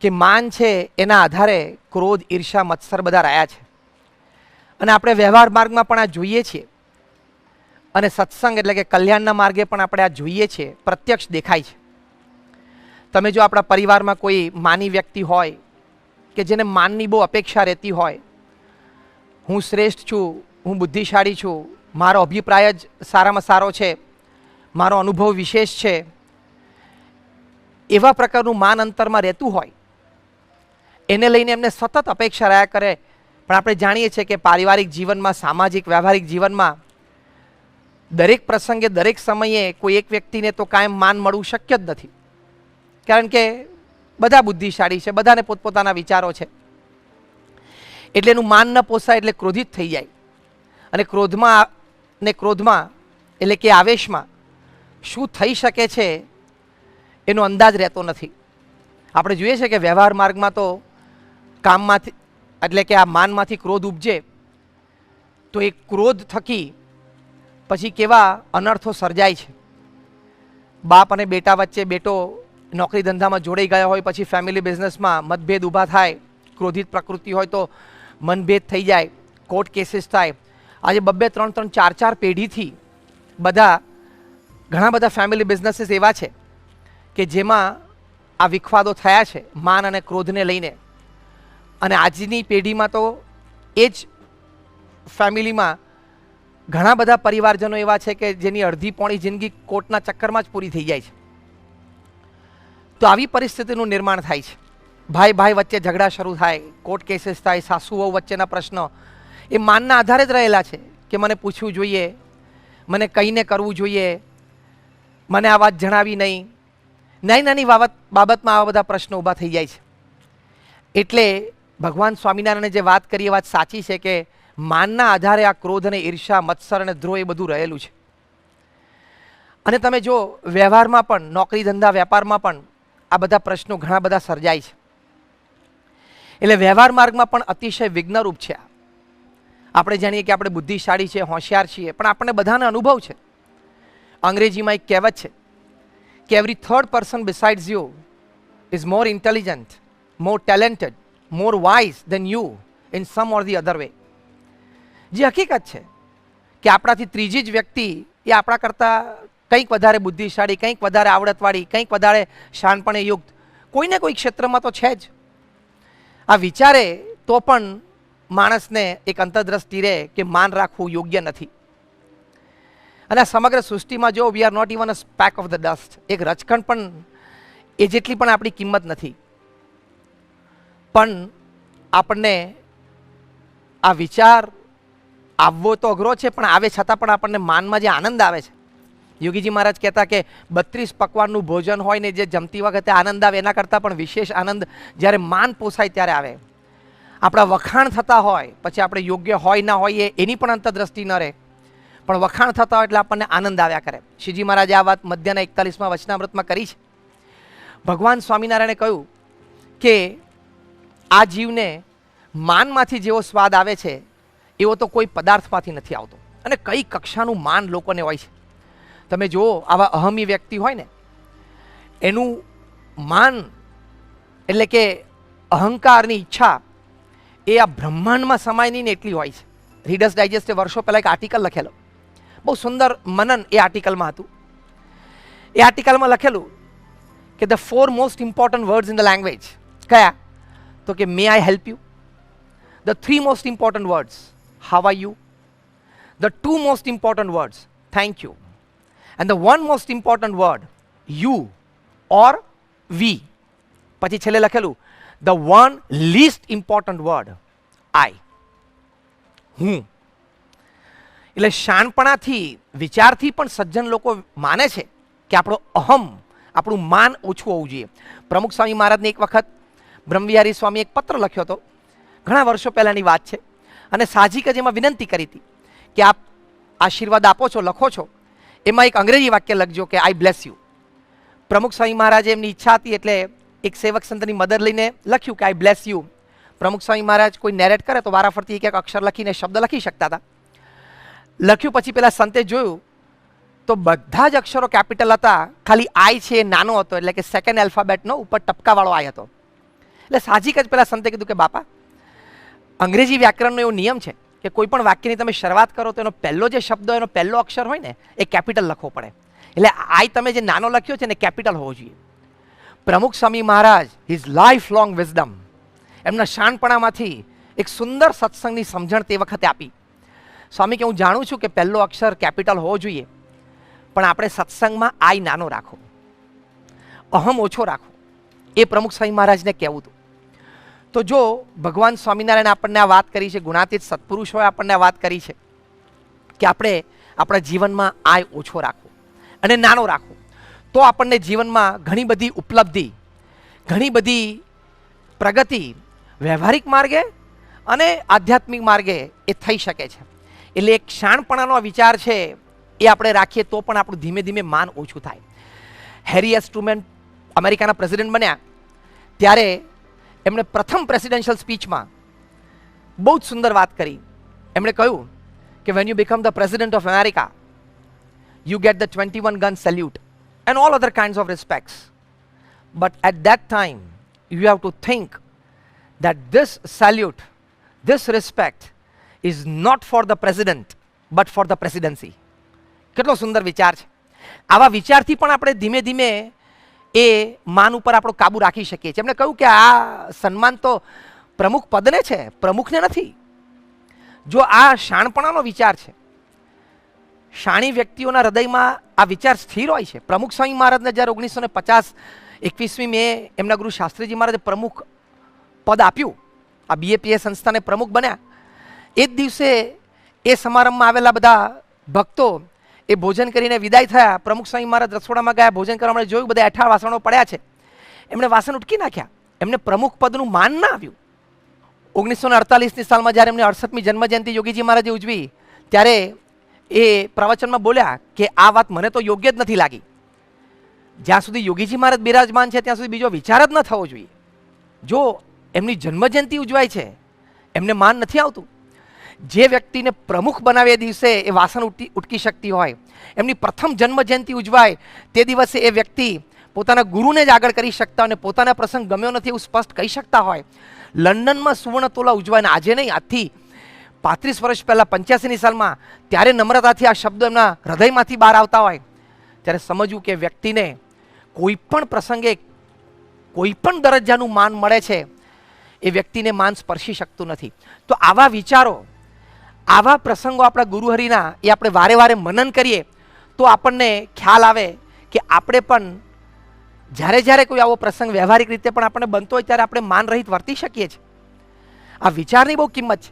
કે માન છે એના આધારે ક્રોધ, ઈર્ષા, મત્સર બધા રહ્યા છે. અને આપણે વ્યવહાર માર્ગમાં પણ આ જોઈએ છીએ, અને સત્સંગ એટલે કે કલ્યાણના માર્ગે પણ આપણે આ જોઈએ છીએ, પ્રત્યક્ષ દેખાય છે. તમે જો આપણા પરિવારમાં કોઈ માની વ્યક્તિ હોય કે જેને માનની બહુ અપેક્ષા રહેતી હોય, હું શ્રેષ્ઠ છું, હું બુદ્ધિશાળી છું, મારો અભિપ્રાય જ સારામાં સારો છે, મારો અનુભવ વિશેષ છે, એવા પ્રકારનું માન અંતરમાં રહેતું હોય, એને લઈને એમને સતત અપેક્ષા રહ્યા કરે. પણ આપણે જાણીએ છીએ કે પારિવારિક જીવનમાં, સામાજિક વ્યવહારિક જીવનમાં દરેક પ્રસંગે, દરેક સમયે કોઈ એક વ્યક્તિને તો કાયમ માન મળવું શક્ય જ નથી. કારણ કે બધા બુદ્ધિશાળી છે, બધાને પોતપોતાના વિચારો છે. એટલે એનું માન ન પોસાય એટલે ક્રોધિત થઈ જાય. અને ક્રોધમાં એટલે કે આવેશમાં શું થઈ શકે છે એનો અંદાજ રહેતો નથી. આપણે જોઈએ છે કે વ્યવહાર માર્ગમાં તો કામમાંથી એટલે કે આ માનમાંથી ક્રોધ ઉપજે તો એ ક્રોધ થકી પછી કેવા અનર્થો સર્જાય છે. બાપ અને બેટા વચ્ચે, બેટો નોકરી ધંધામાં જોડાઈ ગયા હોય, પછી ફેમિલી બિઝનેસમાં મતભેદ ઊભા થાય, ક્રોધિત પ્રકૃતિ હોય તો મનભેદ થઈ જાય, કોર્ટ કેસીસ થાય. આજે 2-2, 3-3, 4-4 પેઢીથી ઘણા બધા ફેમિલી બિઝનેસીસ એવા છે કે જેમાં આ વિખવાદો થયા છે માન અને ક્રોધને લઈને. અને આજની પેઢીમાં તો એ જ ફેમિલીમાં ઘણા બધા પરિવારજનો એવા છે કે જેની અડધી પોણી જિંદગી કોર્ટના ચક્કરમાં જ પૂરી થઈ જાય છે. તો આવી પરિસ્થિતિનું નિર્માણ થાય છે. ભાઈ ભાઈ વચ્ચે ઝઘડા શરૂ થાય, કોર્ટ કેસીસ થાય, સાસુ વહુ વચ્ચેના પ્રશ્નો એ માનના આધારે જ રહેલા છે કે મને પૂછવું જોઈએ, મને કહીને કરવું જોઈએ, મને આ વાત જણાવી નહીં. નાની નાની બાબતમાં આવા બધા પ્રશ્નો ઊભા થઈ જાય છે. એટલે ભગવાન સ્વામિનારાયણે જે વાત કરી એ વાત સાચી છે કે માનના આધારે આ ક્રોધ અને ઈર્ષા, મત્સર અને દ્રોહ એ બધું રહેલું છે. અને તમે જો વ્યવહારમાં પણ, નોકરી ધંધા વેપારમાં પણ આ બધા પ્રશ્નો ઘણા બધા સર્જાય છે. એટલે વ્યવહાર માર્ગમાં પણ અતિશય વિઘ્નરૂપ છે. આપણે જાણીએ કે આપણે બુદ્ધિશાળી છે, હોશિયાર છીએ, પણ આપણને બધાને અનુભવ છે. અંગ્રેજીમાં એક કહેવત છે કે every third person besides you is more intelligent, more talented, more wise than you in some or the other way. જે હકીકત છે કે આપણાથી ત્રીજી જ વ્યક્તિ એ આપણા કરતાં કંઈક વધારે બુદ્ધિશાળી, કંઈક વધારે આવડતવાળી, કંઈક વધારે શાણપણે યુક્ત કોઈને કોઈ ક્ષેત્રમાં તો છે જ. આ વિચારે તો પણ માણસને એક અંતરદ્રષ્ટિ રહે કે માન રાખવું યોગ્ય નથી. અને આ સમગ્ર સૃષ્ટિમાં જો we are not even a speck of the dust, એક રચકણ પણ એ જેટલી પણ આપણી કિંમત નથી. પણ આપણને આ વિચાર આવવો તો અઘરો છે, પણ આવે છતાં પણ આપણને માનમાં જે આનંદ આવે છે. યોગીજી મહારાજ કહેતા કે 32 પકવાનનું ભોજન હોય ને જે જમતી વખતે આનંદ આવે એના કરતાં પણ વિશેષ આનંદ જ્યારે માન પોસાય ત્યારે આવે. આપણા વખાણ થતા હોય પછી આપણે યોગ્ય હોય ના હોય એની પણ અંતરદ્રષ્ટિ ન રહે, પણ વખાણ થતા હોય એટલે આપણને આનંદ આવ્યા કરે. શ્રીજી મહારાજે આ વાત મધ્યના 41માં વચનામૃતમાં કરી છે. ભગવાન સ્વામિનારાયણે કહ્યું કે આ જીવને માનમાંથી જેવો સ્વાદ આવે છે એવો તો કોઈ પદાર્થમાંથી નથી આવતો. અને કઈ કક્ષાનું માન લોકોને હોય છે. તમે જુઓ, આવા અહમી વ્યક્તિ હોય ને એનું માન એટલે કે અહંકારની ઈચ્છા એ આ બ્રહ્માંડમાં સમાય નહીં ને એટલી હોય છે. રીડર્સ ડાયજેસ્ટે વર્ષો પહેલાં એક આર્ટિકલ લખેલો, બહુ સુંદર મનન એ આર્ટિકલમાં હતું. એ આર્ટિકલમાં લખેલું કે the 4 most important words in the language કયા? તો કે may I help you. The 3 most important words how are you. The 2 most important words thank you. And the 1 most important word you or we. પછી છેલ્લે લખેલું the 1 least important word I, હું. એટલે શાણપણાથી, વિચારથી પણ સજ્જન લોકો માને છે કે આપણો અહમ, આપણું માન ઓછું હોવું જોઈએ. પ્રમુખ સ્વામી મહારાજને એક વખત બ્રહ્મવિહારી સ્વામી એક પત્ર લખ્યો હતો, ઘણા વર્ષો પહેલાંની વાત છે. અને સાહજિક જ એમાં વિનંતી કરી હતી કે આપ આશીર્વાદ આપો છો, લખો છો, એમાં એક અંગ્રેજી વાક્ય લખજો કે આઈ બ્લેસ યુ. પ્રમુખ સ્વામી મહારાજે એમની ઈચ્છા હતી એટલે એક સેવક સંતની મદદ લઈને લખ્યું કે આઈ બ્લેસ યુ. પ્રમુખ સ્વામી મહારાજ કોઈ નેરેટ કરે તો વારાફરતી એક એક અક્ષર લખીને શબ્દ લખી શકતા હતા. લખ્યું પછી પેલા સંતે જોયું તો બધા જ અક્ષરો કેપિટલ હતા, ખાલી આઈ છે એ નાનો હતો, એટલે કે સેકન્ડ આલ્ફાબેટનો ઉપર ટપકાવાળો આઈ હતો. એટલે સાહજિક જ પેલા સંતે કીધું કે બાપા, અંગ્રેજી વ્યાકરણનો એવો નિયમ છે કે કોઈ પણ વાક્યની તમે શરૂઆત કરો તો એનો પહેલો જે શબ્દ, એનો પહેલો અક્ષર હોય ને એ કેપિટલ લખવો પડે. એટલે આઈ તમે જે નાનો લખ્યો છે ને કેપિટલ હોવો જોઈએ. પ્રમુખ Swami Maharaj, his life long wisdom, એમના શાણપણામાંથી એક સુંદર સત્સંગની સમજણ તે વખતે આપી. સ્વામી કે હું જાણું છું કે પહેલો અક્ષર કેપિટલ હોવો જોઈએ, પણ આપણે સત્સંગમાં આઈ નાનો રાખો, અહમ ઓછો રાખો, એ પ્રમુખ સ્વામી મહારાજને કહેવું હતું. તો જો ભગવાન સ્વામિનારાયણ આપણને આ વાત કરી છે, ગુણાતીત સત્પુરુષોએ આપણને આ વાત કરી છે કે આપણે આપણા જીવનમાં આય ઓછો રાખવો અને નાનો રાખવો, તો આપણને જીવનમાં ઘણી બધી ઉપલબ્ધિ, ઘણી બધી પ્રગતિ વ્યવહારિક માર્ગે અને આધ્યાત્મિક માર્ગે એ થઈ શકે છે. એટલે એક શાણપણાનો વિચાર છે એ આપણે રાખીએ તો પણ આપણું ધીમે ધીમે માન ઓછું થાય. હેરી એસ ટ્રુમેન અમેરિકાના પ્રેસિડેન્ટ બન્યા ત્યારે એમણે પ્રથમ પ્રેસિડેન્શિયલ સ્પીચમાં બહુ જ સુંદર વાત કરી. એમણે કહ્યું કે when you become the president of America, you get the 21 gun salute and all other kinds of respects. But at that time, you have to think that this salute, this respect is not for the president, but for the presidency. કેટલો સુંદર વિચાર છે. આવા વિચારથી પણ આપણે ધીમે ધીમે એ માન ઉપર આપણો કાબુ રાખી શકીએ છીએ. એમણે કહ્યું કે આ સન્માન તો પ્રમુખ પદને છે, પ્રમુખને નથી. જો આ શાણપણાનો વિચાર છે, શાણી વ્યક્તિઓના હૃદયમાં આ વિચાર સ્થિર હોય છે. પ્રમુખ સ્વામી મહારાજને જ્યારે 1950 21મી મે એમના ગુરુ શાસ્ત્રીજી મહારાજે પ્રમુખ પદ આપ્યું, આ બીએપીએ સંસ્થાને પ્રમુખ બન્યા, એ જ દિવસે એ સમારંભમાં આવેલા બધા ભક્તો એ ભોજન કરીને વિદાય થયા. પ્રમુખ સ્વામી મહારાજ રસોડામાં ગયા, ભોજન કરવા માટે જોયું બધા 18 વાસણો પડ્યા છે. એમણે વાસણ ઉટકી નાખ્યા, એમને પ્રમુખ પદનું માન ના આવ્યું. 1948ની સાલમાં જ્યારે એમને 68મી જન્મજયંતિ યોગીજી મહારાજે ઉજવી ત્યારે એ પ્રવચનમાં બોલ્યા કે આ વાત મને તો યોગ્ય જ નથી લાગી. જ્યાં સુધી યોગીજી મહારાજ બિરાજમાન છે ત્યાં સુધી બીજો વિચાર જ ન થવો જોઈએ. જો એમની જન્મજયંતિ ઉજવાય છે, એમને માન નથી આવતું. જે વ્યક્તિને પ્રમુખ બનાવે એ દિવસે એ વાસણ ઉટકી શકતી હોય, એમની પ્રથમ જન્મજયંતિ ઉજવાય તે દિવસે એ વ્યક્તિ પોતાના ગુરુને જ આગળ કરી શકતા હોય અને પોતાના પ્રસંગ ગમ્યો નથી એવું સ્પષ્ટ કહી શકતા હોય. લંડનમાં સુવર્ણ તોલા ઉજવાય, આજે નહીં, આજથી 35 વર્ષ પહેલાં 85ની સાલમાં, ત્યારે નમ્રતાથી આ શબ્દો એમના હૃદયમાંથી બહાર આવતા હોય, ત્યારે સમજવું કે વ્યક્તિને કોઈ પણ પ્રસંગે કોઈ પણ દરજ્જાનું માન મળે છે, એ વ્યક્તિને માન સ્પર્શી શકતું નથી. તો આવા વિચારો, આવા પ્રસંગો આપણા ગુરુહરિના એ આપણે વારે વારે મનન કરીએ તો આપણને ખ્યાલ આવે કે આપણે પણ જ્યારે જ્યારે કોઈ આવો પ્રસંગ વ્યવહારિક રીતે પણ આપણને બનતો હોય ત્યારે આપણે માન રહિત વર્તી શકીએ છીએ. આ વિચારની બહુ કિંમત છે.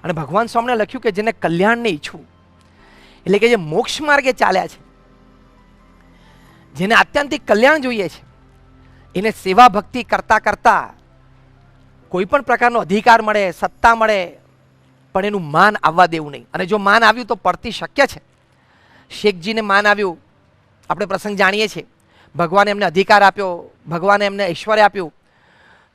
અને ભગવાન સ્વામીને લખ્યું કે જેને કલ્યાણને ઈચ્છવું, એટલે કે જે મોક્ષ માર્ગે ચાલ્યા છે, જેને આત્યંતિક કલ્યાણ જોઈએ છે, એને સેવા ભક્તિ કરતા કરતા કોઈ પણ પ્રકારનો અધિકાર મળે, સત્તા મળે, પણ એનું માન આવવા દેવું નહીં. અને જો માન આવ્યું તો પડતી શક્ય છે. શેખજીને માન આવ્યું, આપણે પ્રસંગ જાણીએ છીએ. ભગવાને એમને અધિકાર આપ્યો, ભગવાને એમને ઐશ્વર્ય આપ્યું,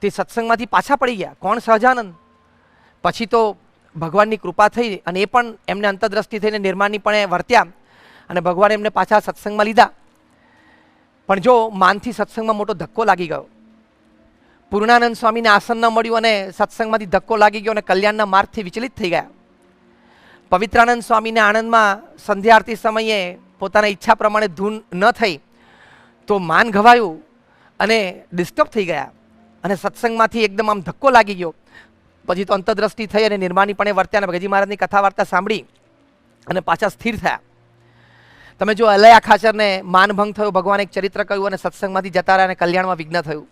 તે સત્સંગમાંથી પાછા પડી ગયા. કોણ? સહજાનંદ. પછી તો ભગવાનની કૃપા થઈ અને એ પણ એમને અંતરદ્રષ્ટિ થઈને નિર્માણની વર્ત્યા અને ભગવાને એમને પાછા સત્સંગમાં લીધા. પણ જો માનથી સત્સંગમાં મોટો ધક્કો લાગી ગયો, પૂર્ણાનંદ સ્વામીને આસન ન મળ્યું અને સત્સંગમાંથી ધક્કો લાગી ગયો અને કલ્યાણના માર્ગથી વિચલિત થઈ ગયા. પવિત્રાનંદ સ્વામીને આણંદમાં સંધ્યા આરતી સમયે પોતાના ઈચ્છા પ્રમાણે ધૂન ન થઈ તો માન ઘવાયું અને ડિસ્ટર્બ થઈ ગયા અને સત્સંગમાંથી એકદમ આમ ધક્કો લાગી ગયો. પછી તો અંતરદ્રષ્ટિ થઈ અને નિર્માણીપણે વર્ત્યા અને ભગતજી મહારાજની કથા વાર્તા સાંભળી અને પાછા સ્થિર થયા. તમે જો અલયા ખાચરને માનભંગ થયો, ભગવાને એક ચરિત્ર કહ્યું અને સત્સંગમાંથી જતા રહ્યા અને કલ્યાણમાં વિઘ્ન થયું.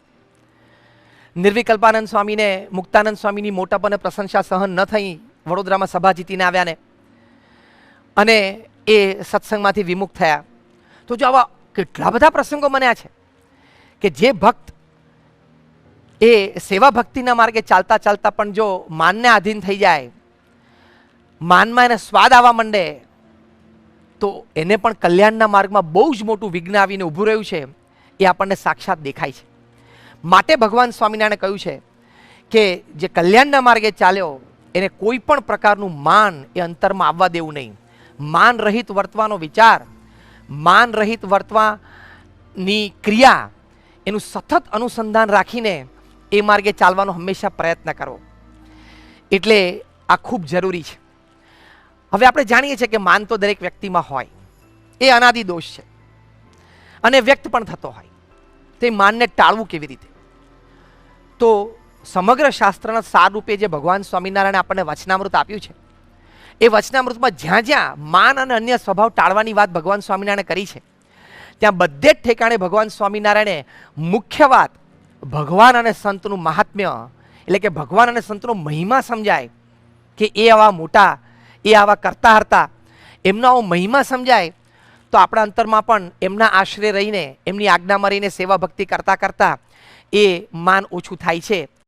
નિર્વિકલ્પાનંદ સ્વામીને મુક્તાનંદ સ્વામીની મોટપ અને પ્રશંસા સહન ન થઈ, વડોદરામાં સભા જીતીને આવ્યા ને અને એ સત્સંગમાંથી વિમુખ થયા. તો જો આવા કેટલા બધા પ્રસંગો બન્યા છે કે જે ભક્ત એ સેવા ભક્તિના માર્ગે ચાલતા ચાલતા પણ જો માનને આધીન થઈ જાય, માનમાં એને સ્વાદ આવવા માંડે, તો એને પણ કલ્યાણના માર્ગમાં બહુ જ મોટું વિઘ્ન આવીને ઊભું રહ્યું છે એ આપણને સાક્ષાત દેખાય છે. માટે ભગવાન સ્વામિનારાયણે કહ્યું છે કે જે કલ્યાણના માર્ગે ચાલ્યો એને કોઈ પણ પ્રકારનું માન એ અંતરમાં આવવા દેવું નહીં. માન રહિત વર્તવાનો વિચાર, માન રહિત વર્તવાની ક્રિયા, એનું સતત અનુસંધાન રાખીને એ માર્ગે ચાલવાનો હંમેશા પ્રયત્ન કરવો. એટલે આ ખૂબ જરૂરી છે. હવે આપણે જાણીએ છીએ કે માન તો દરેક વ્યક્તિમાં હોય, એ અનાદિ દોષ છે અને વ્યક્ત પણ થતો હોય. તે માનને ટાળવું કેવી રીતે? તો સમગ્ર શાસ્ત્રના સાર રૂપે જે ભગવાન સ્વામિનારાયણે આપણને વચનામૃત આપ્યું છે, એ વચનામૃતમાં જ્યાં જ્યાં માન અને અન્ય સ્વભાવ ટાળવાની વાત ભગવાન સ્વામિનારાયણે કરી છે, ત્યાં બધે જ ઠેકાણે ભગવાન સ્વામિનારાયણે મુખ્ય વાત ભગવાન અને સંતનું મહાત્મ્ય, એટલે કે ભગવાન અને સંતનો મહિમા સમજાય કે એ આવા મોટા, એ આવા કરતા હરતા, એમનો આવો મહિમા સમજાય તો આપણા અંતરમાં પણ એમના આશરે રહીને, એમની આજ્ઞામાં રહીને સેવા ભક્તિ કરતા કરતા એ માન ઓછું થાય છે.